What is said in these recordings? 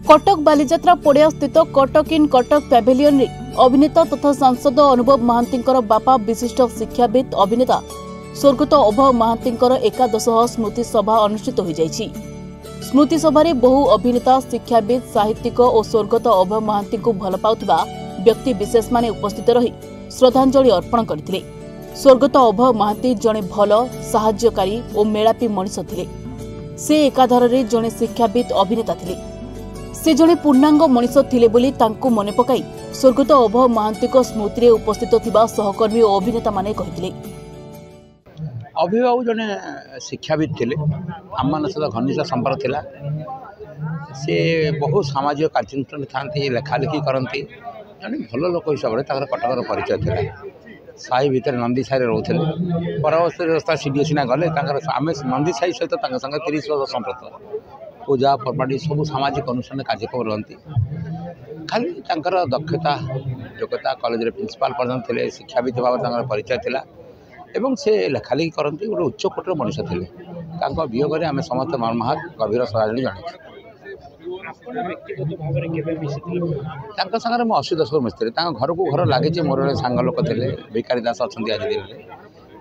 कटक बालीजात्रा पड़िया स्थित कटक इन कटक पैभिलियन रे अभिनेता तथा सांसद अनुभव महांतींकर बापा विशिष्ट शिक्षाविद अभिनेता स्वर्गत अभय महांतींकर एकादश स्मृति सभा अनुष्ठित हो जाइछि। स्मृति सभारे बहु अभिनेता शिक्षाविद साहित्यिक और स्वर्गत अभय महांती को भल पाउथिबा व्यक्ति विशेष माने उपस्थित रही श्रद्धांजलि अर्पण करथिले। स्वर्गत अभय महांती जणे भल साहाय्यकारी और मेलापी मनीष थिले। से एकाधार रे जणे शिक्षाविद अभिनेता थिले। से जणे पूर्णांग मनीष थिले बोली तांको मने पकाई स्वर्गत अभय महांती को स्मृति रे उपस्थित थिबा सहकर्मी और अभिनेता माने कहिथिले। अभिभावक जने शिक्षाविद थिले, आम मान सहित घनिष्ठ संपर्क थिला। से बहु सामाजिक कार्यानुष्ठान थांती, लेखालेखी करती, जने भल लोक हिसाब से कटकर परिचय थिला। साई भितर नंदी साई रोते परवर्ती रास्ता सीडी सीना गले आम नंदी साई सहित 30 वर्ष संपर्क पूजा पर्वाणी सब सामाजिक अनुष्ठान कार्यक्रम रहती। खाली दक्षता योग्यता कॉलेज प्रिंसिपाल पर्यटन थे, शिक्षाविद भाव परिचय थिला एवं से लेखालेखी करती गोटे उच्चकोटर मनीष थे। वियोग आम समस्त मर्माहत गभीर श्रद्धांजलि जनाई। सागर मैं 80 दशक मिस्त्री घर को घर लगे मोर सांग लोक थे भिकारी दास अच्छा आज दिन में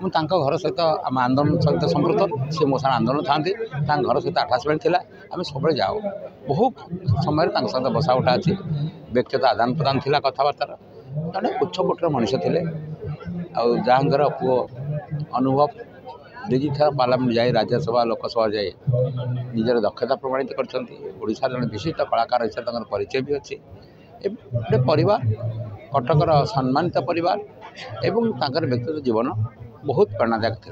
मुझे घर सहित आम आंदोलन सहित संपृक्त। सी मो साथ आंदोलन था घर सहित आठासमेंट था। आम सब जाओ बहु समय सहित बसा उठा अच्छी व्यक्तिगत आदान प्रदान था कथबार्तार। जड़े उच्चकोटर मनीष थे जहाँकर पुओ अनुभव दुई थर पार्लियामेंट जाए राज्यसभा लोकसभा जाए निजर दक्षता प्रमाणित करशार जन विशिष्ट कलाकार हिसाब से परिचय भी अच्छी। गोटे परिवार कटकर सम्मानित परिवार एवं व्यक्तिगत जीवन बहुत प्रेरणादायक था।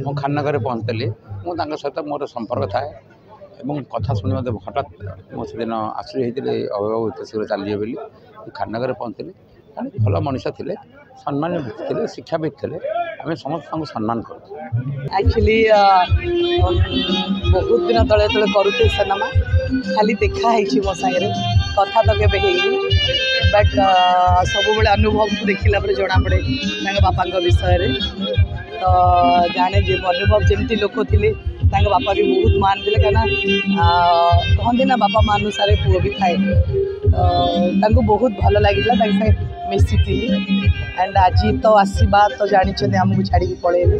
मो खाननगर पहुँचली मुझे सहित मोर संपर्क थाए एवं कथा शुणी मत हठात मो से दिन आश्चर्य होते अभिभावक शीघ्र चलिए बोली खाननगर पहुँचली। भल मनीष थे, सम्मान थे, शिक्षाविद थे, आम समस्त सम्मान कर। एक्चुअली बहुत दिन तले तले करुचे सिनेमा खाली देखाई मो सागर कथा तो केवे बट सब अनुभव देखला जना पड़े बापा विषय तो जाने जे अनुभव जमी लोक थे बापा भी बहुत मान थे कहीं कहते ना बापा माँ अनुसार पुओ भी थाए तो बहुत भल लगे मिसी थी। एंड आज तो आसवा तो जानते आमको छाड़ी पलैली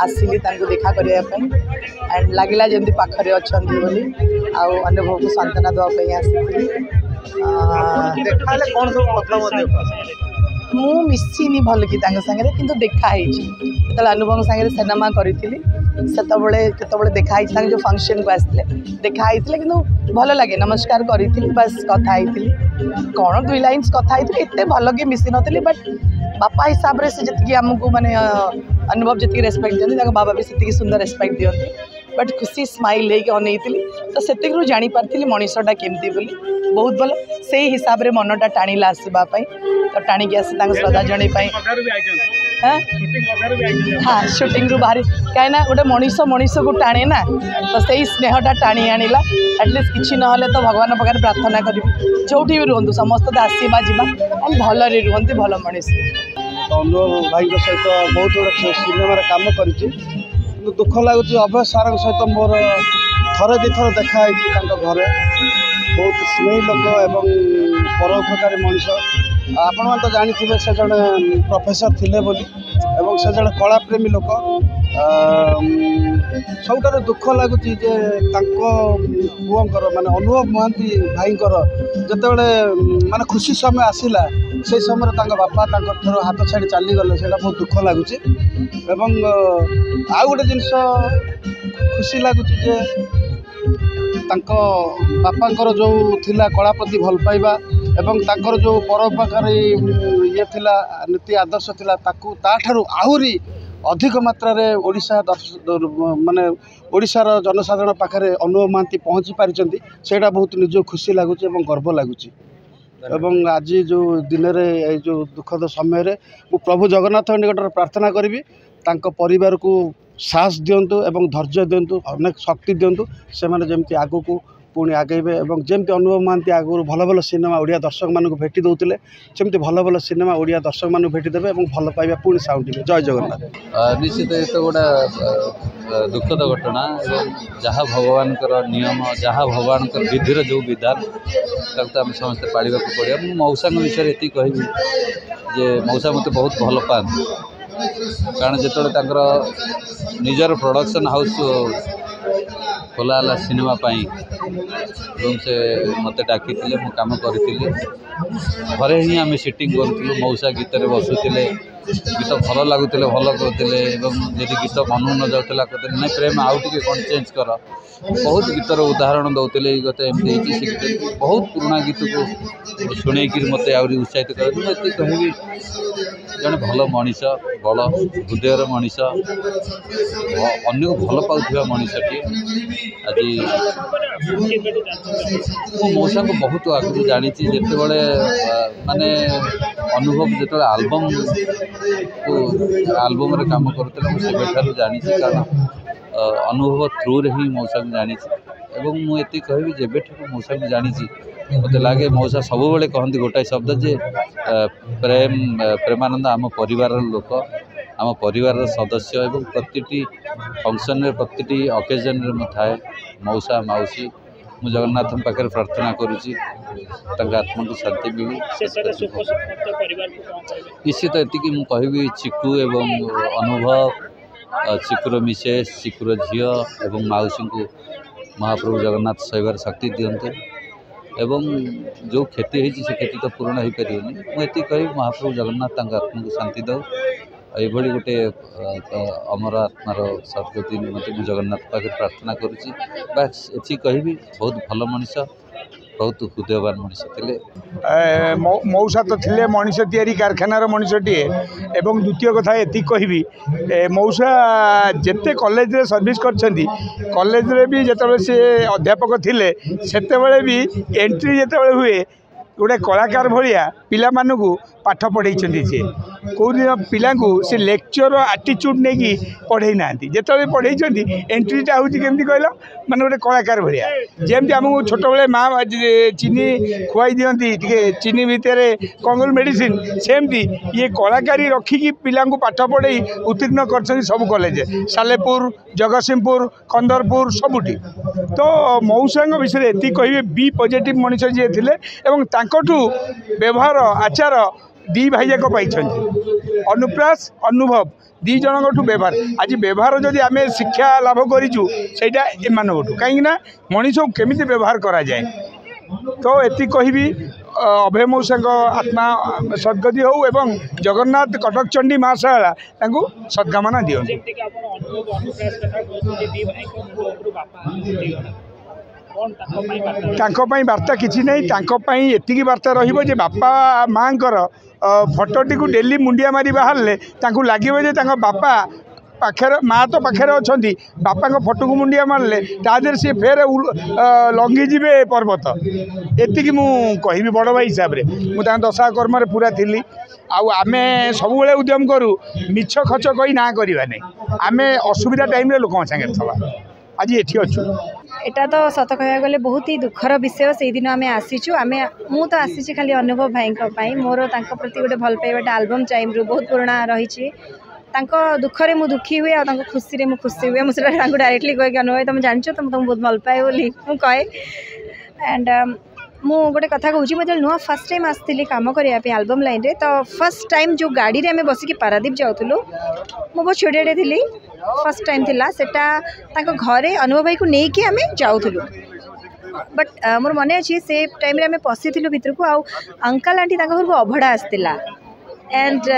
आसिली देखा करने एंड लगे जमी पाखरे अच्छा बोली अनुभव को सांत्वना देवाई आसी मु मिसिनी भल कि सागर कि देखाई जो अनुभव सागर सिनेमा करी से देखाई जो फंक्शन को आसते देखाई कि भल लगे नमस्कार करी बस कथाई कौन 2 लाइन्स कथाई एत भल कि मिसी नी बट बापा हिसाब से जी आमको माने अनुभव जी रेस्पेक्ट दिखती बाबा भी से सुंदर रेस्पेक्ट दिखती बट खुशी स्माइल होकर अनईली तो से जापारी मनीषटा केमती बोली बहुत भल से हिसाब से मनटा टाणिला आसवाई तो टाणिकी आसी श्रद्धांजलि हाँ शूटिंग रू बाहरी कहीं गोटे मनीष को टाणे ना तो से स्नेहटा टाणी आनिला एटलिस्ट किसी ना तो भगवान पाखे प्रार्थना करी जो भी रुहतु समस्त आसवा जा भल रुहति भल मनीष। अनुभव भाई सहित बहुत गुड़ा सिनेमा काम कर दुख लगुच अभय सार सहित मोर थरे दी थर देखाई घर बहुत स्नेही लोक एवं परोपकारी मनीष। आपण तो जानी से जड़े प्रोफेसर थिले बोली एवं से जड़े कलाप्रेमी लोक सबुठार दुख लगुच पुओंकर माने अनुभव महांती भाईंकर जितेबले माने खुशी समय आसला से समय बापा थर हाथ छाड़ी चलीगले से बहुत दुख लगुच। एवं आउ गोटे जिनस खुशी लगुच जे बापांकर जो थिला कला प्रति भल पाइबा एवं तांकर जो परोपकारी ये थिला नीति आदर्श थिला ताकू ताठारु आहुरी अधिक मात्रा रे ओडिशा माने ओडिशार जनसाधारण पाखरे अनुभव महांती पहुँची पारिचंती सेटा बहुत निज खुशी लगुच एवं गर्व लगुच। एवं आज जो दिन रे जो दुखद समय रे मु प्रभु जगन्नाथ निकट प्रार्थना करी तांको परिवार को साहस दिंतु एवं धैर्य दिंतु अनेक शक्ति दिंतु से माने जमती आगु को पुणी आगेबे जमी अनुभव महांती आगुरी भल भल सिनेमा ओडिया दर्शक मानक भेटी दौले सेमती भल भल सिनेमा ओडिया दर्शक मानक भेटी देवे और भल पाइबा पुणी साउंडिबे। जय जगन्नाथ। निश्चित ये तो गोटा दुखद घटना जहाँ भगवान नियम जहाँ भगवान विधिर जो विधान ताकू आम समस्ते पाड़ा पड़ा। मुझे मौसा विषय ये कहबी जे मौसा मत बहुत भल पाती कारण जो निजर प्रोडक्शन हाउस खोला सिनेमा से मत डाकी मु काम करी घरे ही आम सिटिंग करूँ मौसा गीत बसुले गीत भल लगुले भल करते जब गीत मन न जाऊला कहते नहीं प्रेम आउ टे कौन चेंज कर बहुत गीतर उदाहरण दौले गत एमती गीत बहुत पुराना गीत को शुणे मत उत्साहित कर कहबी जड़े भल मनीष बड़ हृदयर मनीष अन्य को भल पाउथिबा मनीषटी आज मौसा को बहुत आगु जानी जिते बड़े माने अनुभव जो आलबम को आलबम रे काम करुला मुझे जानी कारण अनुभव थ्रू रे ही मौसा को जानी मुझे कहबी जब मौसा को जानी मत लगे मौसा सब बेले कहती गोटाए शब्द जे प्रेम प्रेमानंद आम परिवार लोक आम परिवार सदस्य एवं प्रति फंक्शन प्रति अकेजन रे थाए मौसा मौसी मु जगन्नाथ पाखे प्रार्थना करुच्ची आत्मा को शांति मिलू। निश्चित ये मुझे कहबी चिकू एवं अनुभव चिकुर मिसेस चिकुर झील एवं मौसी को महाप्रभु जगन्नाथ सहबार शक्ति दिंतु एवं जो क्षति होती से क्षति तो पूरण हो पारनी मुझे कह महाप्रभु जगन्नाथ आत्मा को शांति दौ ये गोटे अमर आत्मार सद्गति निमंते मुझे जगन्नाथ पाखे प्रार्थना करुच्ची। बस ये कहबी बहुत भल मनीष बहुत हृदयवान मनीष थे मौसा तो थे मनीष तैयारी कारखानार मनीषटीए एवं द्वितीय कथा ये कहबी मौसा जिते कॉलेज रे सर्विस करछंती कॉलेज रे भी जिते से अध्यापक थिले सेते भी एंट्री जिते हुए गोटे कलाकार भाया पिला मानू पाठ पढ़े सी कौ दिन पिला से लेक्चर आटीट्यूड नहीं कि पढ़े ना जिते पढ़े एंट्रीटा हूँ केमती कहल माने गोटे कलाकार भाया जमी आमको छोट बड़े माँ चीनी खुआई दिखती टे चीनी भितर कंगुल मेडिसिन सेमती ये कलाकारी रखिकी पिला पाठ पढ़े उत्तीर्ण कर सब कॉलेज सालेपुर जगतसिंहपुर कंदरपुर सबुठी। तो मौसा विषय ये कहे बी पॉजिटिव मनीष जी थे व्यवहार आचार दी भाई जाक पाई अनुप्रास अनुभव दी जन व्यवहार आज व्यवहार जदि आम शिक्षा लाभ करूँ सेटा एमानू कहीं मनीष को केमिति व्यवहार करा जाए। तो ये कहबी अभय मौसा आत्मा सद्गति हो एवं जगन्नाथ कटक चंडी महाशाला सद्कामना दियंतु। वार्ता किसी नहीं एति वार्ता रही बापा माँ फटोटी को डेली मुंडिया मारी बाहर लगे बापा पाखर माँ तो पाखे अच्छा बापा फटो को मुंडिया मारे तादेर सी फेर लंघी पर्वत एति मुझे बड़ भाई हिसाब से मुझे दशा कर्म पूरा थी आम सब उद्यम करूँ मिछ खच कही ना करवा नहीं आम असुविधा टाइम लोक सागे थवा आज ये अच्छु एटा तो सत कह गले बहुत ही दुखर विषय से दिन आम आसीचु आम मु तो आसी खाली अनुभव भाई मोर प्रति गोटे भल पाइबाटा आलबम टाइम रू बहुत पुराना रही दुखरे मु दुखी हुए और खुशी रे मु खुशी हुए मुझे डायरेक्टली कहे अनुभव तुम जान तुम बहुत भल पाए बोली मु कहे एंड मु गोटे कथा कहूँ मुझे नुआ फर्स्ट टाइम आसती काम करने आलबम लाइन रे तो फर्स्ट टाइम जो गाड़ी रे आम बसिकी पारादीप जाऊँ मु बहुत छोटे थी फर्स्ट टाइम थिला सेटा ताको घरे अनुभव भाई को लेकिन आम जाऊँ बट मोर मन अच्छी से टाइम रे आम पशि भितर को आउ अंकल आंटी घर को अभड़ा आसला एंड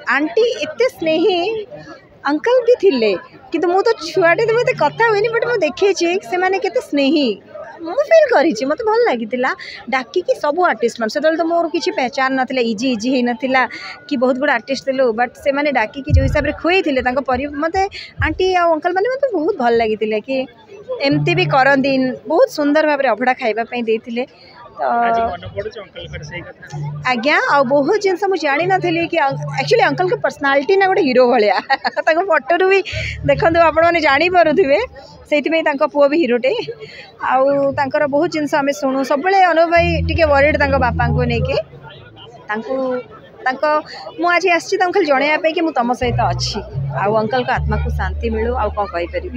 आंटी एत स्नेही अंकल भी थिले किंतु मु तो छुआटे तो मत कथा हुए बट मुझे देखी से मैंने केते स्नेही मुझे फिल करी मत भल लगी डाकिकी सब आर्टिस्ट मान से तो मोर किसी पहचान नाला इजी इजी ही नाला कि बहुत गुड आर्टिस्ट थे बट से मैंने डाकिकी जो हिसाब से खुई थे मत आंटी आ अंकल मैंने मत बहुत भल लगी कि एमती भी करती बहुत सुंदर भाव में अभड़ा खाइबापी देते आज्ञा आ बहुत जिन मुझे जानी नी कि एक्चुअली अंकल के पर्सनालीटी ना गोटे हीरो भाया फोटो भी देखो आपण मैंने जापे से पुओ भी हिरोटे आउर बहुत जिन आम शुणु सब अनुभव भाई टी वरीड बापा को लेकिन मुझे आसी खाली जनवाई कि तुम सहित अच्छी आउ अंकल को आत्मा को शांति मिलू आउ कौन कहीपरि।